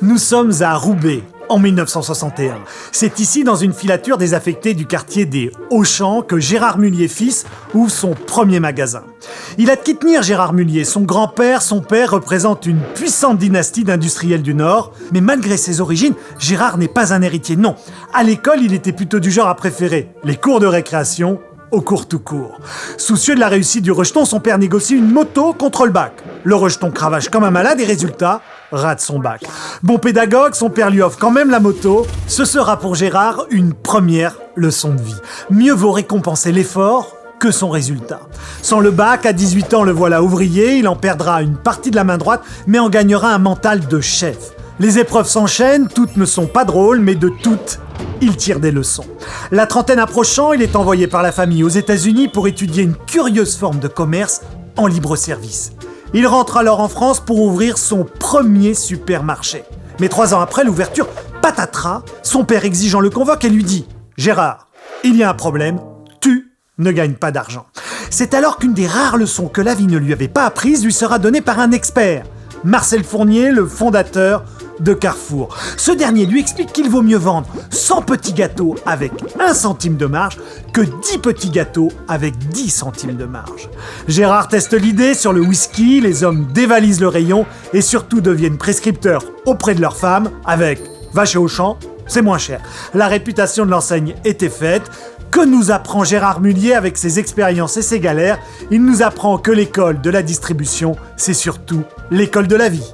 Nous sommes à Roubaix, en 1961. C'est ici, dans une filature désaffectée du quartier des Auchan, que Gérard Mullier fils ouvre son premier magasin. Il a de qui tenir, Gérard Mullier. Son grand-père, son père représentent une puissante dynastie d'industriels du Nord. Mais malgré ses origines, Gérard n'est pas un héritier, non. À l'école, il était plutôt du genre à préférer les cours de récréation au cours tout court. Soucieux de la réussite du rejeton, son père négocie une moto contre le bac. Le rejeton cravache comme un malade et résultat, rate son bac. Bon pédagogue, son père lui offre quand même la moto. Ce sera pour Gérard une première leçon de vie. Mieux vaut récompenser l'effort que son résultat. Sans le bac, à 18 ans, le voilà ouvrier, il en perdra une partie de la main droite, mais en gagnera un mental de chef. Les épreuves s'enchaînent, toutes ne sont pas drôles, mais de toutes, il tire des leçons. La trentaine approchant, il est envoyé par la famille aux États-Unis pour étudier une curieuse forme de commerce en libre service. Il rentre alors en France pour ouvrir son premier supermarché. Mais 3 ans après l'ouverture, patatras, son père exigeant le convoque et lui dit « Gérard, il y a un problème, tu ne gagnes pas d'argent. » C'est alors qu'une des rares leçons que la vie ne lui avait pas apprises lui sera donnée par un expert, Marcel Fournier, le fondateur de Carrefour. Ce dernier lui explique qu'il vaut mieux vendre 100 petits gâteaux avec 1 centime de marge que 10 petits gâteaux avec 10 centimes de marge. Gérard teste l'idée sur le whisky, les hommes dévalisent le rayon et surtout deviennent prescripteurs auprès de leurs femmes avec « va chez Auchan, c'est moins cher ». La réputation de l'enseigne était faite. Que nous apprend Gérard Mullier avec ses expériences et ses galères? Il nous apprend que l'école de la distribution, c'est surtout l'école de la vie.